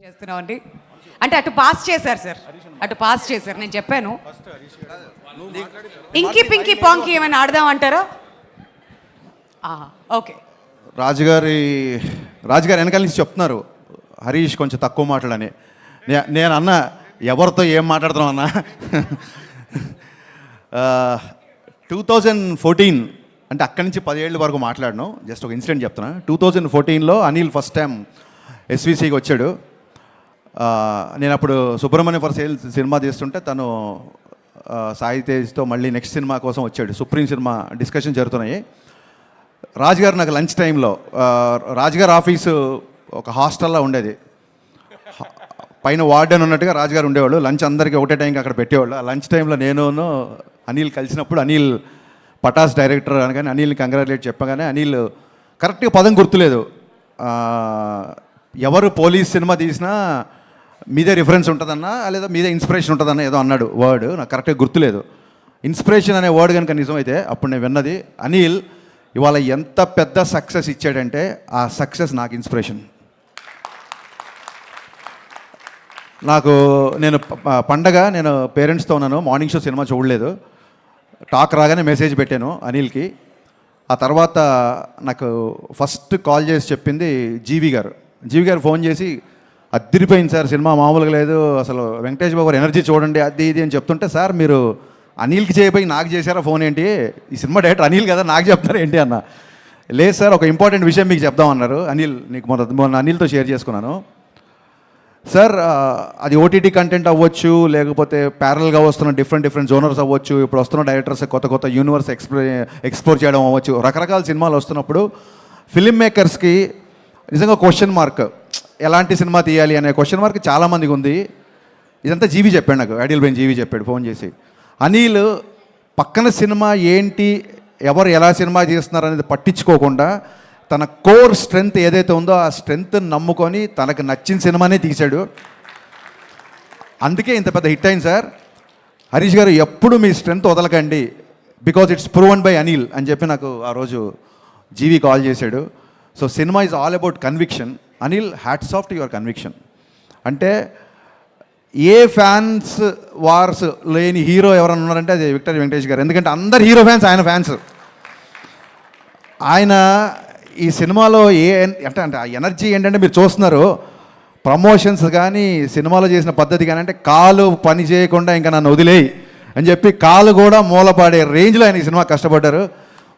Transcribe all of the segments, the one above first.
చేస్తున్నామండి. అంటే అటు పాస్ చేశారు సార్, అటు పాస్ చేశారు. నేను చెప్పాను ఇంకి పింకి పాంకి ఏమైనా ఆడదామంటారా? ఓకే. రాజుగారి వెనకాల నుంచి చెప్తున్నారు హరీష్ కొంచెం తక్కువ మాట్లాడని. నేను అన్న ఎవరితో ఏం మాట్లాడుతున్నాం అన్న. 2014 అంటే అక్కడి నుంచి 10 ఏళ్ళ వరకు మాట్లాడను. జస్ట్ ఒక ఇన్సిడెంట్ చెప్తున్నా. 2014లో అనిల్ ఫస్ట్ టైం ఎస్విసికి వచ్చాడు. నేను అప్పుడు సుబ్రహ్మణ్య ఫర్ సేల్ సినిమా తీస్తుంటే తను సాయి తేజ్తో మళ్ళీ నెక్స్ట్ సినిమా కోసం వచ్చాడు. సుప్రీం సినిమా డిస్కషన్ జరుగుతున్నాయి. రాజుగారు నాకు లంచ్ టైంలో, రాజుగారు ఆఫీసు ఒక హాస్టల్లో ఉండేది. పైన వార్డెన్ ఉన్నట్టుగా రాజుగారు ఉండేవాళ్ళు. లంచ్ అందరికీ ఒకటే టైంకి అక్కడ పెట్టేవాళ్ళు. ఆ లంచ్ టైంలో నేను అనిల్ కలిసినప్పుడు అనిల్ పటాస్ డైరెక్టర్ అనగానే అనిల్ని కంగ్రాచులేట్ చెప్పగానే అనిల్ కరెక్ట్గా పదం గుర్తులేదు. ఎవరు పోలీస్ సినిమా తీసినా మీదే రిఫరెన్స్ ఉంటుందన్నా లేదా మీదే ఇన్స్పిరేషన్ ఉంటుందన్న ఏదో అన్నాడు వర్డ్, నాకు కరెక్ట్గా గుర్తులేదు. ఇన్స్పిరేషన్ అనే వర్డ్ కనుక నిజమైతే అప్పుడు నేను విన్నది. అనిల్ ఇవాళ ఎంత పెద్ద సక్సెస్ ఇచ్చాడంటే ఆ సక్సెస్ నాకు ఇన్స్పిరేషన్. నేను పండగ నేను పేరెంట్స్తో ఉన్నాను, మార్నింగ్ షో సినిమా చూడలేదు. టాక్ రాగానే మెసేజ్ పెట్టాను అనిల్కి. ఆ తర్వాత నాకు ఫస్ట్ కాల్ చేసి చెప్పింది జీవి గారు ఫోన్ చేసి అద్దిరిపోయింది సార్, సినిమా మామూలుగా లేదు, అసలు వెంకటేష్ బాబు ఎనర్జీ చూడండి అది ఇది అని చెప్తుంటే, సార్ మీరు అనిల్కి చేయబోయి నాకు చేశారా ఫోన్ ఏంటి, ఈ సినిమా డైరెక్టర్ అనిల్ కదా నాకు చెప్తారా ఏంటి అన్న. లేదు సార్ ఒక ఇంపార్టెంట్ విషయం మీకు చెప్దామన్నారు. అనిల్ నీకు మొన్న అనిల్తో షేర్ చేసుకున్నాను సార్. అది ఓటీటీ కంటెంట్ అవ్వచ్చు, లేకపోతే ప్యారల్గా వస్తున్న డిఫరెంట్ జోనర్స్ అవ్వచ్చు, ఇప్పుడు వస్తున్న డైరెక్టర్స్ కొత్త యూనివర్స్ ఎక్స్ప్లోర్ చేయడం అవ్వచ్చు, రకరకాల సినిమాలు వస్తున్నప్పుడు ఫిలిం మేకర్స్కి నిజంగా క్వశ్చన్ మార్క్, ఎలాంటి సినిమా తీయాలి అనే క్వశ్చన్ మార్క్ చాలామందికి ఉంది. ఇదంతా జీవి చెప్పాడు నాకు, ఐడియల్ బ్రెయిన్ జీవి చెప్పాడు ఫోన్ చేసి. అనిల్ పక్కన సినిమా ఏంటి, ఎవరు ఎలా సినిమా చేస్తున్నారు అనేది పట్టించుకోకుండా తన కోర్ స్ట్రెంగ్త్ ఏదైతే ఉందో ఆ స్ట్రెంగ్త్ నమ్ముకొని తనకు నచ్చిన సినిమానే తీశాడు. అందుకే ఇంత పెద్ద హిట్ అయింది సార్. హరీష్ గారు ఎప్పుడు మీ స్ట్రెంగ్త్ వదలకండి, because it's proven by Anil అని చెప్పి నాకు ఆ రోజు జీవి కాల్ చేశాడు. So cinema is all about conviction. Anil, hats off to your conviction. అంటే ఏ ఫ్యాన్స్ వార్స్ లేని హీరో ఎవరైనా ఉన్నారంటే అది విక్టరీ వెంకటేష్ గారు. ఎందుకంటే అందరు హీరో ఫ్యాన్స్ ఆయన ఫ్యాన్స్. ఆయన ఈ సినిమాలో అంటే ఆ ఎనర్జీ ఏంటంటే మీరు చూస్తున్నారు, ప్రమోషన్స్ కానీ సినిమాలో చేసిన పద్ధతి కానీ, అంటే కాలు పని చేయకుండా ఇంకా నన్ను వదిలేయి అని చెప్పి కాలు కూడా మూలపాడే రేంజ్లో ఆయన ఈ సినిమా కష్టపడ్డారు.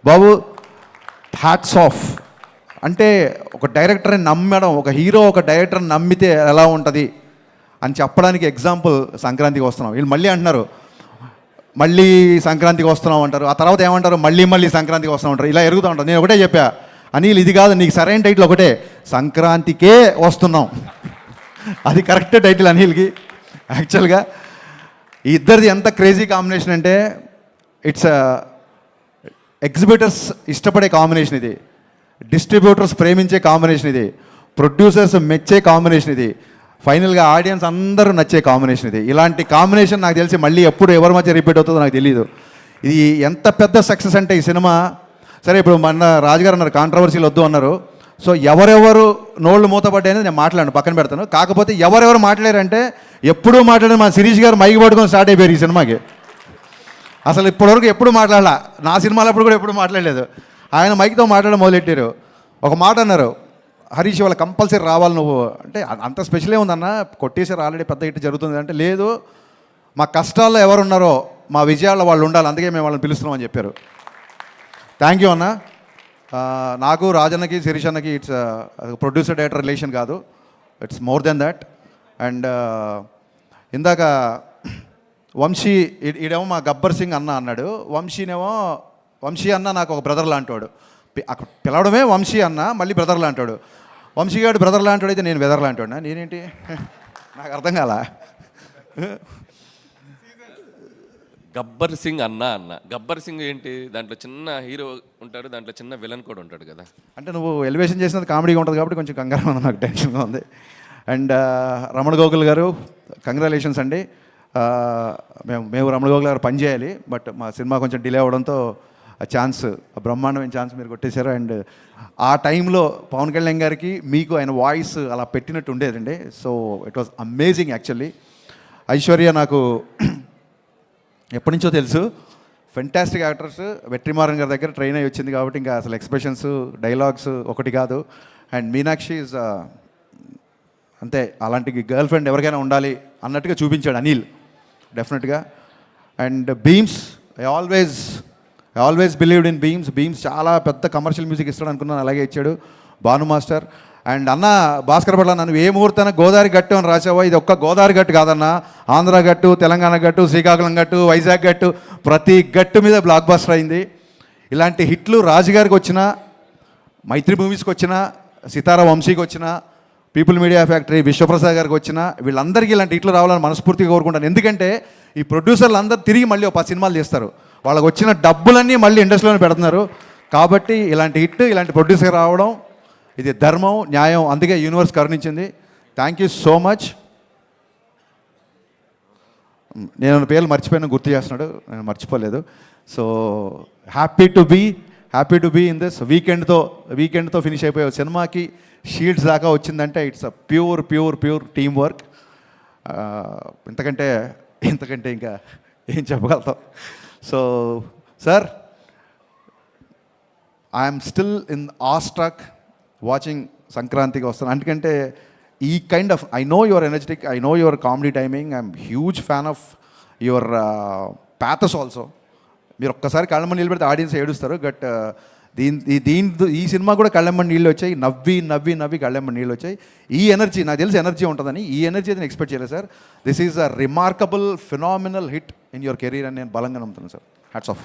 బాబు హ్యాట్స్ ఆఫ్. అంటే ఒక డైరెక్టర్ని నమ్మడం, ఒక హీరో ఒక డైరెక్టర్ని నమ్మితే ఎలా ఉంటుంది అని చెప్పడానికి ఎగ్జాంపుల్ సంక్రాంతికి వస్తున్నాం. వీళ్ళు మళ్ళీ అంటున్నారు మళ్ళీ సంక్రాంతికి వస్తున్నాం అంటారు, ఆ తర్వాత ఏమంటారు మళ్ళీ సంక్రాంతికి వస్తున్నాం అంటారు, ఇలా ఎరుగుతూ ఉంటారు. నేను ఒకటే చెప్పా, అనిల్ ఇది కాదు, నీకు సరైన టైటిల్ ఒకటే, సంక్రాంతికే వస్తున్నాం. అది కరెక్ట్ టైటిల్ అనిల్కి. యాక్చువల్గా ఈ ఇద్దరిది ఎంత క్రేజీ కాంబినేషన్ అంటే ఇట్స్ ఎగ్జిబిటర్స్ ఇష్టపడే కాంబినేషన్ ఇది, డిస్ట్రిబ్యూటర్స్ ప్రేమించే కాంబినేషన్ ఇది, ప్రొడ్యూసర్స్ మెచ్చే కాంబినేషన్ ఇది, ఫైనల్గా ఆడియన్స్ అందరూ నచ్చే కాంబినేషన్ ఇది. ఇలాంటి కాంబినేషన్ నాకు తెలిసి మళ్ళీ ఎప్పుడు ఎవరి మధ్య రిపీట్ అవుతుందో నాకు తెలియదు. ఇది ఎంత పెద్ద సక్సెస్ అంటే ఈ సినిమా. సరే ఇప్పుడు మన రాజుగారు అన్నారు కాంట్రవర్సీలు వద్దు అన్నారు. సో ఎవరెవరు నోళ్ళు మూతపడ్డాయని నేను మాట్లాడను, పక్కన పెడతాను. కాకపోతే ఎవరెవరు మాట్లాడారంటే ఎప్పుడూ మాట్లాడారు మా శిరీష్ గారు మైకి పట్టుకొని స్టార్ట్ అయిపోయారు ఈ సినిమాకి. అసలు ఇప్పటివరకు ఎప్పుడు మాట్లాడాల, నా సినిమాలప్పుడు కూడా ఎప్పుడు మాట్లాడలేదు. ఆయన మైక్తో మాట్లాడడం మొదలెట్టారు. ఒక మాట అన్నారు, హరీష్ వాళ్ళ కంపల్సరీ రావాలి నువ్వు అంటే. అంత స్పెషలే ఉందన్న, కొట్టేసారు ఆల్రెడీ పెద్ద హిట్ జరుగుతుంది అంటే. లేదు, మా కష్టాల్లో ఎవరు ఉన్నారో మా విజయాల్లో వాళ్ళు ఉండాలి, అందుకే మేము వాళ్ళని పిలుస్తున్నామని చెప్పారు. థ్యాంక్ యూ అన్న. నాకు రాజన్నకి శిరీష్ అన్నకి ఇట్స్ ప్రొడ్యూసర్ డైరెక్టర్ రిలేషన్ కాదు, it's more than that. And ఇందాక వంశీ ఈడేమో మా గబ్బర్ సింగ్ అన్న అన్నాడు, వంశీ అన్న నాకు ఒక బ్రదర్ లాంటివాడు. అక్కడ పిలవడమే వంశీ అన్న, మళ్ళీ బ్రదర్ లాంటాడు. వంశీ గారు బ్రదర్ లాంటాడు, అయితే నేను వెదర్ లాంటాడు. నేనేంటి నాకు అర్థం కాల. గబ్బర్ సింగ్ గబ్బర్ సింగ్ ఏంటి, దాంట్లో చిన్న హీరో ఉంటాడు, దాంట్లో చిన్న విలన్ కూడా ఉంటాడు కదా. అంటే నువ్వు ఎలివేషన్ చేసినది కామెడీగా ఉంటుంది కాబట్టి కొంచెం కంగారు ఉంది, నాకు టెన్షన్గా ఉంది. అండ్ రమణ గోకుల్ గారు కంగ్రాచులేషన్స్ అండి. మేము రమణ గోకుల్ గారు పని చేయాలి, బట్ మా సినిమా కొంచెం డిలే అవ్వడంతో ఆ ఛాన్స్, ఆ బ్రహ్మాండమైన ఛాన్స్ మీరు కొట్టేశారు. అండ్ ఆ టైంలో పవన్ కళ్యాణ్ గారికి మీకు ఆయన వాయిస్ అలా పెట్టినట్టు ఉండేదండి. So it was amazing actually. Aishwarya నాకు ఎప్పటి నుంచో తెలుసు. Fantastic actors. వెట్రిమారన్ గారి దగ్గర ట్రైన్ అయ్యి వచ్చింది కాబట్టి ఇంకా అసలు ఎక్స్ప్రెషన్స్, డైలాగ్స్ ఒకటి కాదు. అండ్ మీనాక్షి ఈజ్ అంతే, అలాంటి గర్ల్ ఫ్రెండ్ ఎవరికైనా ఉండాలి అన్నట్టుగా చూపించాడు అనిల్ డెఫినెట్గా. And Bheems, I always believed in Bheems చాలా పెద్ద కమర్షియల్ మ్యూజిక్ ఇస్తాడు అనుకున్నాను, అలాగే ఇచ్చాడు భాను మాస్టర్. అండ్ అన్న భాస్కర్ పట్ల నన్ను ఏ ముహూర్తాన గోదావరి గట్టు అని రాసావో, ఇది ఒక్క గోదావరి గట్టు కాదన్న, ఆంధ్ర గట్టు, తెలంగాణ గట్టు, శ్రీకాకుళం గట్టు, వైజాగ్ గట్టు, ప్రతి గట్టు మీద బ్లాక్ బస్టర్ అయింది. ఇలాంటి హిట్లు రాజుగారికి వచ్చిన, మైత్రి మూవీస్కి వచ్చిన, సితారా వంశీకి వచ్చిన, పీపుల్ మీడియా ఫ్యాక్టరీ విశ్వప్రసాద్ గారికి వచ్చిన, వీళ్ళందరికీ ఇలాంటి హిట్లు రావాలని మనస్ఫూర్తిగా కోరుకుంటాను. ఎందుకంటే ఈ ప్రొడ్యూసర్లు అందరూ తిరిగి మళ్ళీ ఒక 10 సినిమాలు చేస్తారు, వాళ్ళకి వచ్చిన డబ్బులన్నీ మళ్ళీ ఇండస్ట్రీలోనే పెడుతున్నారు. కాబట్టి ఇలాంటి హిట్, ఇలాంటి ప్రొడ్యూసర్ రావడం ఇది ధర్మం, న్యాయం. అందుకే యూనివర్స్ కరుణించింది. Thank you so much. నేను పేర్లు మర్చిపోయినా గుర్తు చేస్తున్నాడు, నేను మర్చిపోలేదు. So happy to be in this. వీకెండ్తో ఫినిష్ అయిపోయే సినిమాకి షీల్డ్స్ దాకా వచ్చిందంటే it's a pure team work. ఇంతకంటే ఇంకా ఏం చెప్పగలుగుతాం. So sir, I'm still in awestruck watching సంక్రాంతికి వస్తాను. ఎందుకంటే ఈ kind of, I know your energetic, I know your comedy timing, I'm huge fan of your pathos also. మీరు ఒక్కసారి కళ్ళమ్మని నీళ్ళు పెడితే ఆడియన్స్ ఏడుస్తారు. బట్ ఈ సినిమా కూడా కళ్ళమ్మని నీళ్ళు వచ్చాయి, నవ్వి కళ్ళమ్మని నీళ్ళు వచ్చాయి. ఈ ఎనర్జీ నాకు తెలిసి ఎనర్జీ ఉంటుందని, ఈ ఎనర్జీ అయితే నేను ఎక్స్పెక్ట్ చేయలేదు sir. This is a remarkable phenomenal hit in your career అని నేను బలంగా నమ్ముతున్నాను సార్. Hats off.